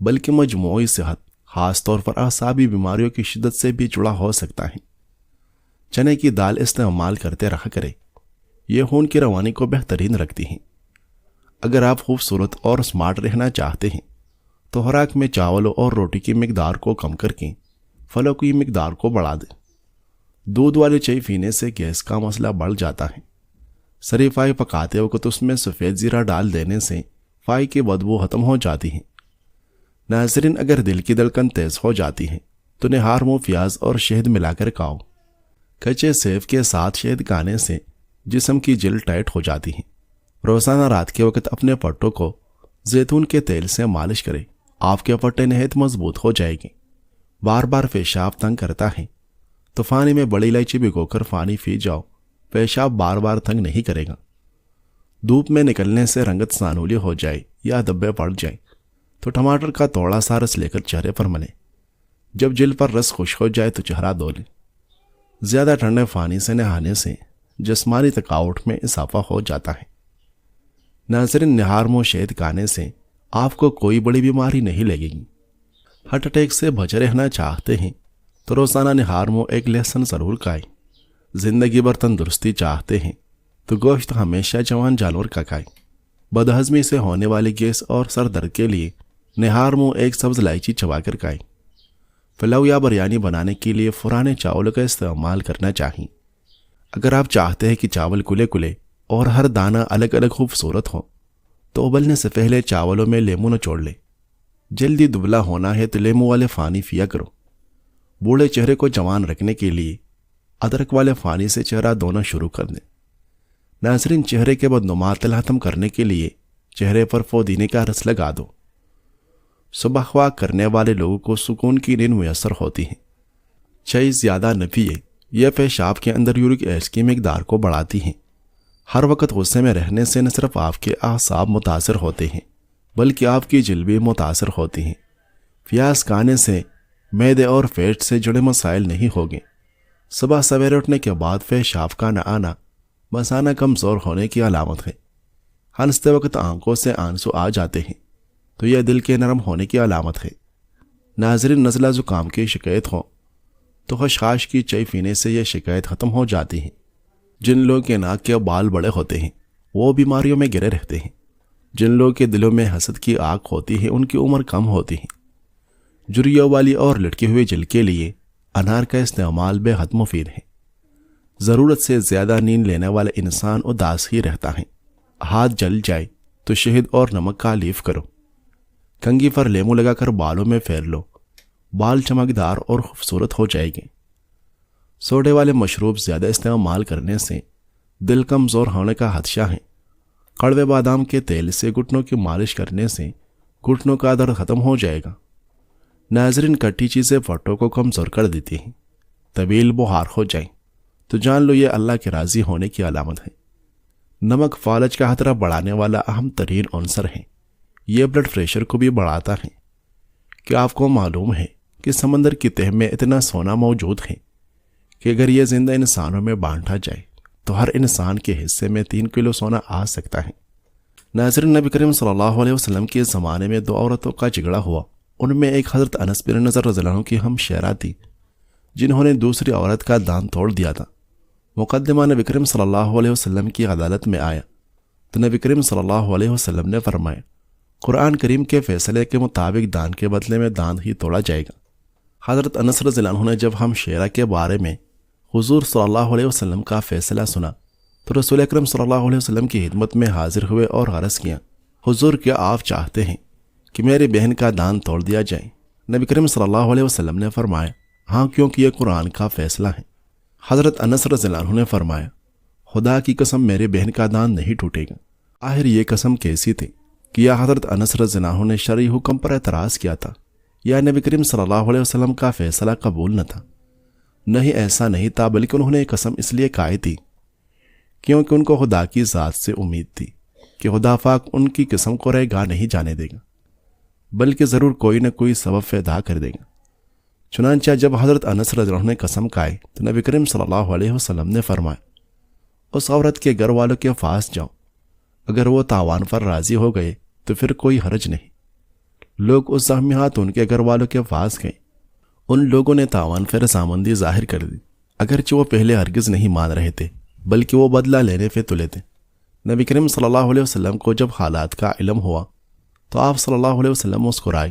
بلکہ مجموعی صحت خاص طور پر اعصابی بیماریوں کی شدت سے بھی جڑا ہو سکتا ہے۔ چنے کی دال استعمال کرتے رہا کرے، یہ خون کی روانی کو بہترین رکھتی ہیں۔ اگر آپ خوبصورت اور سمارٹ رہنا چاہتے ہیں تو خوراک میں چاولوں اور روٹی کی مقدار کو کم کر کے پھلوں کی مقدار کو بڑھا دیں۔ دودھ والی چائے پینے سے گیس کا مسئلہ بڑھ جاتا ہے۔ سری فائی پکاتے وقت اس میں سفید زیرہ ڈال دینے سے فائی کی بدبو ختم ہو جاتی ہے۔ ناظرین، اگر دل کی دھڑکن تیز ہو جاتی ہے تو نہار منہ پیاز اور شہد ملا کر کھاؤ۔ کچے سیب کے ساتھ شہد کھانے سے جسم کی جلد ٹائٹ ہو جاتی ہے۔ روزانہ رات کے وقت اپنے پٹوں کو زیتون کے تیل سے مالش کریں، آپ کے پٹے نہایت مضبوط ہو جائے گے۔ بار بار پیشاب تنگ کرتا ہے تو پانی میں بڑی الائچی بھگو کر پانی پی جاؤ، پیشاب بار بار تنگ نہیں کرے گا۔ دھوپ میں نکلنے سے رنگت سانولی ہو جائے یا دبے پڑ جائے تو ٹماٹر کا تھوڑا سا رس لے کر چہرے پر ملیں۔ جب جلد پر رس خشک ہو جائے تو چہرہ دھو لیں۔ زیادہ ٹھنڈے پانی سے نہانے سے جسمانی تھکاوٹ میں اضافہ ہو جاتا ہے۔ ناظرین، نہار منہ شہد کھانے سے آپ کو کوئی بڑی بیماری نہیں لگے گی۔ ہارٹ اٹیک سے بچے رہنا چاہتے ہیں تو روزانہ نہار منہ ایک لہسن ضرور کھائیں۔ زندگی بھر تندرستی چاہتے ہیں تو گوشت ہمیشہ جوان جانور کا کھائیں۔ بدہضمی سے ہونے والی گیس اور سر درد کے لیے نہار منہ ایک سبز الائچی چبا کر کھائیں۔ پلاؤ یا بریانی بنانے کے لیے پرانے چاولوں کا استعمال کرنا چاہیے۔ اگر آپ چاہتے ہیں کہ چاول کلے کلے اور ہر دانہ الگ الگ خوبصورت ہو تو ابلنے سے پہلے چاولوں میں لیمو نچوڑ لیں۔ جلدی دبلا ہونا ہے تو لیمو والے پانی پیا کرو۔ بوڑھے چہرے کو جوان رکھنے کے لیے ادرک والے پانی سے چہرہ دھونا شروع کر دیں۔ ناظرین، چہرے کے بدنما ختم کرنے کے لیے چہرے پر پودینے کا رس لگا دو۔ صبح خواہ کرنے والے لوگوں کو سکون کی نیند میسر ہوتی ہے۔ چائے زیادہ نہ پیے، یہ پیشاب کے اندر یورک ایسڈ کی مقدار کو بڑھاتی ہے۔ ہر وقت غصے میں رہنے سے نہ صرف آپ کے اعصاب متاثر ہوتے ہیں بلکہ آپ کی جلد بھی متاثر ہوتی ہیں۔ پیاز کھانے سے معدے اور پیٹ سے جڑے مسائل نہیں ہوگے۔ صبح سویرے اٹھنے کے بعد پیشاب کا نہ آنا مثانہ کمزور ہونے کی علامت ہے۔ ہنستے وقت آنکھوں سے آنسو آ جاتے ہیں تو یہ دل کے نرم ہونے کی علامت ہے۔ ناظرین، نزلہ زکام کی شکایت ہو تو خشخاش کی چائے پینے سے یہ شکایت ختم ہو جاتی ہے۔ جن لوگوں کے ناک کے بال بڑے ہوتے ہیں وہ بیماریوں میں گرے رہتے ہیں۔ جن لوگوں کے دلوں میں حسد کی آگ ہوتی ہے ان کی عمر کم ہوتی ہے۔ جریوں والی اور لٹکی ہوئی جلد کے لیے انار کا استعمال بے حد مفید ہے۔ ضرورت سے زیادہ نیند لینے والا انسان اداس ہی رہتا ہے۔ ہاتھ جل جائے تو شہد اور نمک کا لیف کرو۔ کنگھی پر لیمو لگا کر بالوں میں پھیر لو، بال چمکدار اور خوبصورت ہو جائے گے۔ سوڈے والے مشروب زیادہ استعمال کرنے سے دل کمزور ہونے کا خدشہ ہے۔ کڑوے بادام کے تیل سے گھٹنوں کی مالش کرنے سے گھٹنوں کا درد ختم ہو جائے گا۔ ناظرین، کٹی چیزیں پٹوں کو کمزور کر دیتی ہیں۔ طویل بخار ہو جائے تو جان لو یہ اللہ کے راضی ہونے کی علامت ہے۔ نمک فالج کا خطرہ بڑھانے والا اہم ترین عنصر ہے۔ یہ بلڈ پریشر کو بھی بڑھاتا ہے۔ کیا آپ کو معلوم ہے کہ سمندر کی تہہ میں اتنا سونا موجود ہے کہ اگر یہ زندہ انسانوں میں بانٹا جائے تو ہر انسان کے حصے میں 3 کلو سونا آ سکتا ہے۔ ناظرین، نبی کریم صلی اللہ علیہ وسلم کے زمانے میں 2 عورتوں کا جھگڑا ہوا۔ ان میں ایک حضرت انس بن نضر رضی اللہ عنہ کی ہمشیرہ تھی جنہوں نے دوسری عورت کا دان توڑ دیا تھا۔ مقدمہ نبی کریم صلی اللہ علیہ وسلم کی عدالت میں آیا تو نبی کریم صلی اللہ علیہ وسلم نے فرمایا، قرآن کریم کے فیصلے کے مطابق دان کے بدلے میں دان ہی توڑا جائے گا۔ حضرت انس رضی اللہ عنہ نے جب ہمشیرہ کے بارے میں حضور صلی اللہ علیہ وسلم کا فیصلہ سنا تو رسول اکرم صلی اللہ علیہ وسلم کی خدمت میں حاضر ہوئے اور عرض کیا، حضور، کیا آپ چاہتے ہیں کہ میری بہن کا دان توڑ دیا جائے؟ نبی کریم صلی اللہ علیہ وسلم نے فرمایا، ہاں، کیونکہ یہ قرآن کا فیصلہ ہے۔ حضرت انس رضی اللہ عنہ نے فرمایا، خدا کی قسم میرے بہن کا دان نہیں ٹوٹے گا۔ آخر یہ قسم کیسی تھی کہ یا حضرت انس رضی اللہ عنہ نے شرعی حکم پر اعتراض کیا تھا یا نبی کریم صلی اللہ علیہ وسلم کا فیصلہ قبول نہ تھا؟ نہیں، ایسا نہیں تھا، بلکہ انہوں نے قسم اس لیے کھائی تھی کیونکہ ان کو خدا کی ذات سے امید تھی کہ خدا پاک ان کی قسم کو رہ گاہ نہیں جانے دے گا، بلکہ ضرور کوئی نہ کوئی سبب پیدا کر دے گا۔ چنانچہ جب حضرت انس رضی اللہ عنہ نے قسم کھائی تو نبی کریم صلی اللہ علیہ وسلم نے فرمایا، اس عورت کے گھر والوں کے پاس جاؤ، اگر وہ تاوان پر راضی ہو گئے تو پھر کوئی حرج نہیں۔ لوگ اس زخمی ہاتھ ان کے گھر والوں کے پاس گئے۔ ان لوگوں نے تاوان پہ رضامندی ظاہر کر دی، اگرچہ وہ پہلے ہرگز نہیں مان رہے تھے، بلکہ وہ بدلہ لینے پہ تلے تھے۔ نبی کریم صلی اللہ علیہ وسلم کو جب حالات کا علم ہوا تو آپ صلی اللہ علیہ وسلم مسکرائے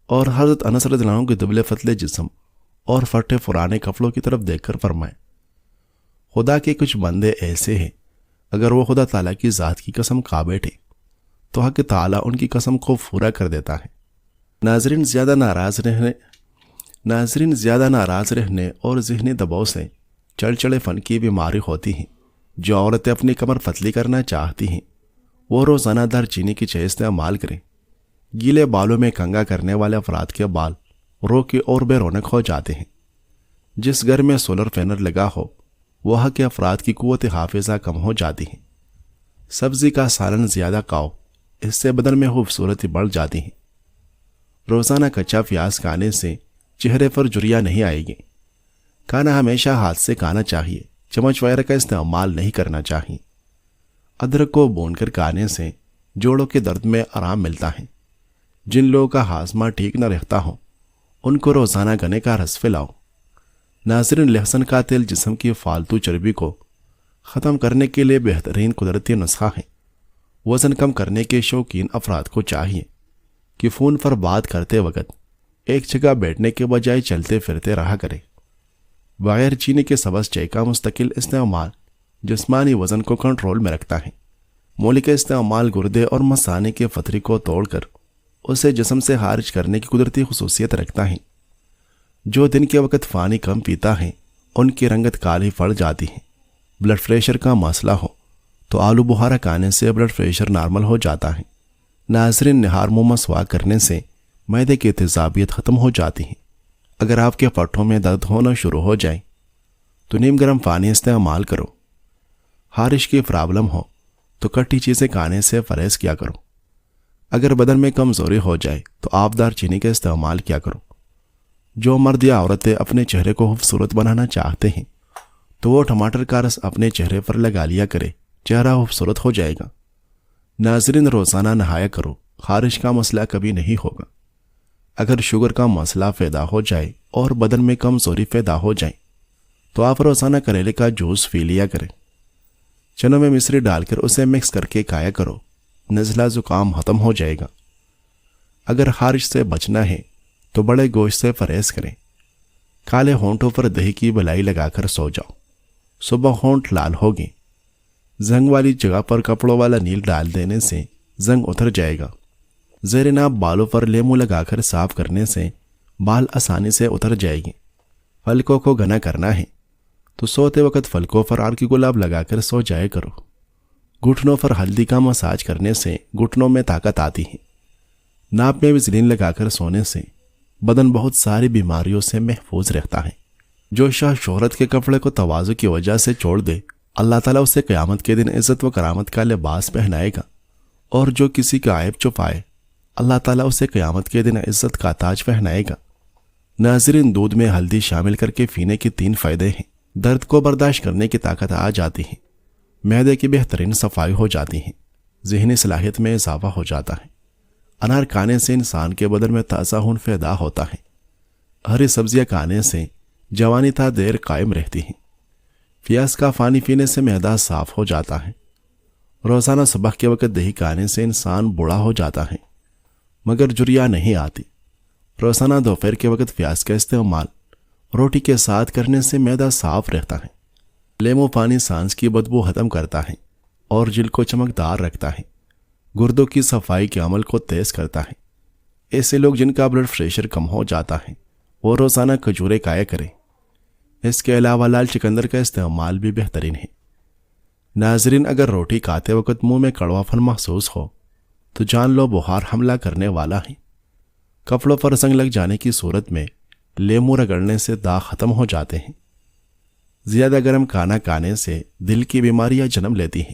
اور حضرت انس رضی اللہ عنہ کے دبلے پتلے جسم اور پھٹے پرانے کپڑوں کی طرف دیکھ کر فرمائے، خدا کے کچھ بندے ایسے ہیں، اگر وہ خدا تعالیٰ کی ذات کی قسم کھا بیٹھے تو حق تعالیٰ ان کی قسم کو پورا کر دیتا ہے۔ ناظرین زیادہ ناراض رہنے اور ذہنی دباؤ سے چڑچڑے فن کی بیماری ہوتی ہیں۔ جو عورتیں اپنی کمر پتلی کرنا چاہتی ہیں وہ روزانہ دار چینی کی چائے استعمال کریں۔ گیلے بالوں میں کنگا کرنے والے افراد کے بال روکے اور بے رونق ہو جاتے ہیں۔ جس گھر میں سولر پینل لگا ہو وہاں کے افراد کی قوت حافظہ کم ہو جاتی ہے۔ سبزی کا سالن زیادہ کھاؤ، اس سے بدن میں خوبصورتی بڑھ جاتی ہے۔ روزانہ کچا پیاز کھانے سے چہرے پر جھریاں نہیں آئے گی۔ کھانا ہمیشہ ہاتھ سے کھانا چاہیے، چمچ وغیرہ کا استعمال نہیں کرنا چاہیے۔ ادرک کو بھون کر کھانے سے جوڑوں کے درد میں آرام ملتا ہے۔ جن لوگوں کا ہاضمہ ٹھیک نہ رہتا ہو ان کو روزانہ گنے کا رس پلاؤ۔ ناظرین، لہسن کا تیل جسم کی فالتو چربی کو ختم کرنے کے لیے بہترین قدرتی نسخہ ہے۔ وزن کم کرنے کے شوقین افراد کو چاہیے کہ فون پر بات کرتے وقت ایک جگہ بیٹھنے کے بجائے چلتے پھرتے رہا کرے۔ بغیر چینی کے سبز چائے کا مستقل استعمال جسمانی وزن کو کنٹرول میں رکھتا ہے۔ مولی کا استعمال گردے اور مثانے کے پتھری کو توڑ کر اسے جسم سے خارج کرنے کی قدرتی خصوصیت رکھتا ہے۔ جو دن کے وقت پانی کم پیتا ہے ان کی رنگت کالی پڑ جاتی ہے۔ بلڈ پریشر کا مسئلہ ہو تو آلو بخارا کھانے سے بلڈ پریشر نارمل ہو جاتا ہے۔ ناظرین، نہار منہ مسواک کرنے سے معدے کی تیزابیت ختم ہو جاتی ہے۔ اگر آپ کے پٹھوں میں درد ہونا شروع ہو جائے تو نیم گرم پانی استعمال کرو۔ خارش کی پرابلم ہو تو کٹی چیزیں کھانے سے پرہیز کیا کرو۔ اگر بدن میں کمزوری ہو جائے تو آبدار چینی کا استعمال کیا کرو۔ جو مرد یا عورتیں اپنے چہرے کو خوبصورت بنانا چاہتے ہیں تو وہ ٹماٹر کا رس اپنے چہرے پر لگا لیا کرے، چہرہ خوبصورت ہو جائے گا۔ ناظرین، روزانہ نہایا کرو، خارش کا مسئلہ کبھی نہیں ہوگا۔ اگر شوگر کا مسئلہ پیدا ہو جائے اور بدن میں کمزوری پیدا ہو جائے تو آپ روزانہ کریلے کا جوس پی لیا کریں۔ چنوں میں مصری ڈال کر اسے مکس کر کے کھایا کرو، نزلہ زکام ختم ہو جائے گا۔ اگر خارش سے بچنا ہے تو بڑے گوشت سے پرہیز کریں۔ کالے ہونٹوں پر دہی کی بلائی لگا کر سو جاؤ، صبح ہونٹ لال ہوگی۔ زنگ والی جگہ پر کپڑوں والا نیل ڈال دینے سے زنگ اتر جائے گا۔ زیر ناپ بالوں پر لیمو لگا کر صاف کرنے سے بال آسانی سے اتر جائے گی۔ پھلکوں کو گھنا کرنا ہے تو سوتے وقت پھلکوں پر آر کی گلاب لگا کر سو جائے کرو۔ گھٹنوں پر ہلدی کا مساج کرنے سے گھٹنوں میں طاقت آتی ہے۔ ناپ میں ویزلین لگا کر سونے سے بدن بہت ساری بیماریوں سے محفوظ رہتا ہے۔ جو شاہ شہرت کے کپڑے کو تواضع کی وجہ سے چھوڑ دے، اللہ تعالیٰ اسے قیامت کے دن عزت و کرامت کا لباس پہنائے گا، اور جو کسی کا عیب چھپائے اللہ تعالیٰ اسے قیامت کے دن عزت کا تاج پہنائے گا۔ ناظرین، دودھ میں ہلدی شامل کر کے پینے کے 3 فائدے ہیں۔ درد کو برداشت کرنے کی طاقت آ جاتی ہے، معدے کی بہترین صفائی ہو جاتی ہے، ذہنی صلاحیت میں اضافہ ہو جاتا ہے۔ انار کھانے سے انسان کے بدن میں تازہ خون پیدا ہوتا ہے۔ ہری سبزیاں کھانے سے جوانی تا دیر قائم رہتی ہے۔ پیاز کا پانی پینے سے معدہ صاف ہو جاتا ہے۔ روزانہ صبح کے وقت دہی کھانے سے انسان بوڑھا ہو جاتا ہے مگر جھریاں نہیں آتی۔ روزانہ دوپہر کے وقت پیاز کا استعمال روٹی کے ساتھ کرنے سے معدہ صاف رہتا ہے۔ لیمو پانی سانس کی بدبو ختم کرتا ہے اور جلد کو چمکدار رکھتا ہے۔ گردوں کی صفائی کے عمل کو تیز کرتا ہے۔ ایسے لوگ جن کا بلڈ پریشر کم ہو جاتا ہے وہ روزانہ کھجوریں کھایا کریں۔ اس کے علاوہ لال چقندر کا استعمال بھی بہترین ہے۔ ناظرین، اگر روٹی کھاتے وقت منہ میں کڑوا پن محسوس ہو تو جان لو بخار حملہ کرنے والا ہے۔ کپڑوں پر زنگ لگ جانے کی صورت میں لیمو رگڑنے سے داغ ختم ہو جاتے ہیں۔ زیادہ گرم کھانا کھانے سے دل کی بیماریاں جنم لیتی ہیں۔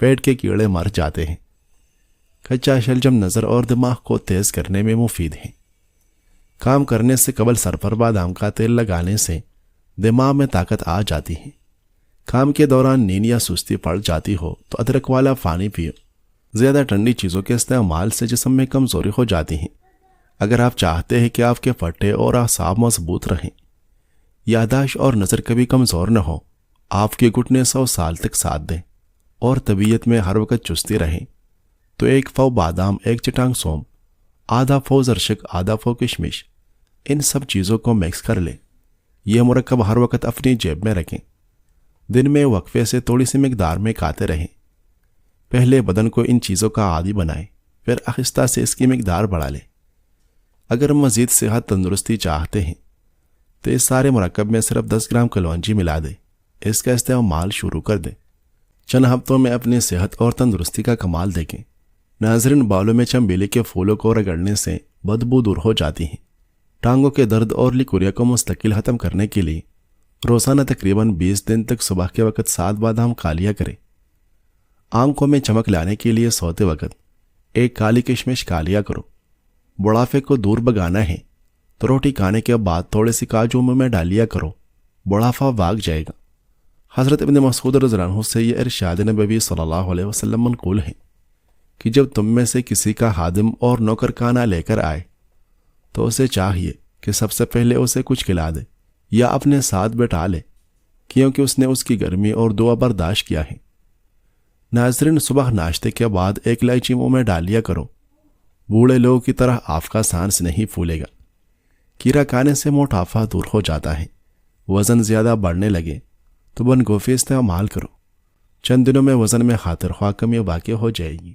پیٹ کے کیڑے مر جاتے ہیں۔ کچا شلجم نظر اور دماغ کو تیز کرنے میں مفید ہے۔ کام کرنے سے قبل سر پر بادام کا تیل لگانے سے دماغ میں طاقت آ جاتی ہے۔ کام کے دوران نیند یا سستی پڑ جاتی ہو تو ادرک والا پانی پیو، زیادہ ٹھنڈی چیزوں کے استعمال سے جسم میں کمزوری ہو جاتی ہیں۔ اگر آپ چاہتے ہیں کہ آپ کے پھٹے اور اعصاب مضبوط رہیں، یادداشت اور نظر کبھی کمزور نہ ہو، آپ کے گھٹنے 100 سال تک ساتھ دیں اور طبیعت میں ہر وقت چستی رہیں، تو 1 پاؤ بادام، 1 چٹانگ سونف، آدھا پاؤ زرشک، آدھا پاؤ کشمش، ان سب چیزوں کو مکس کر لیں۔ یہ مرکب ہر وقت اپنی جیب میں رکھیں۔ دن میں وقفے سے تھوڑی سی مقدار میں کھاتے رہیں۔ پہلے بدن کو ان چیزوں کا عادی بنائیں، پھر آہستہ سے اس کی مقدار بڑھا لیں۔ اگر مزید صحت تندرستی چاہتے ہیں تو اس سارے مرکب میں صرف 10 گرام کلونجی ملا دیں، اس کا استعمال شروع کر دیں۔ چند ہفتوں میں اپنی صحت اور تندرستی کا کمال دیکھیں۔ ناظرین، بالوں میں چنبیلی کے پھولوں کو رگڑنے سے بدبو دور ہو جاتی ہیں۔ ٹانگوں کے درد اور لیکوریا کو مستقل ختم کرنے کے لیے روزانہ تقریباً 20 دن تک صبح کے وقت 7 بادام کھا لیا کریں۔ آنکھوں میں چمک لانے کے لیے سوتے وقت 1 کالی کشمش کھا لیا کرو۔ بڑھاپے کو دور بھگانا ہے تو روٹی کھانے کے بعد تھوڑے سی کاجو منہ میں ڈال لیا کرو، بڑھاپا بھاگ جائے گا۔ حضرت ابن مسعود رضی اللہ عنہ سے یہ ارشاد نبوی صلی اللہ علیہ وسلم منقول ہے کہ جب تم میں سے کسی کا خادم اور نوکر کھانا لے کر آئے تو اسے چاہیے کہ سب سے پہلے اسے کچھ کھلا دے یا اپنے ساتھ بٹھا لے، کیونکہ اس نے اس کی گرمی اور دعا برداشت کیا ہے۔ ناظرین، صبح ناشتے کے بعد 1 الائچی منہ میں ڈال لیا کرو۔ بوڑھے لوگوں کی طرح آپ کا سانس نہیں پھولے گا۔ کیڑا کھانے سے موٹاپا دور ہو جاتا ہے۔ وزن زیادہ بڑھنے لگے تو بند گوبھی استعمال کرو، چند دنوں میں وزن میں خاطر خواہ کمی واقع ہو جائے گی۔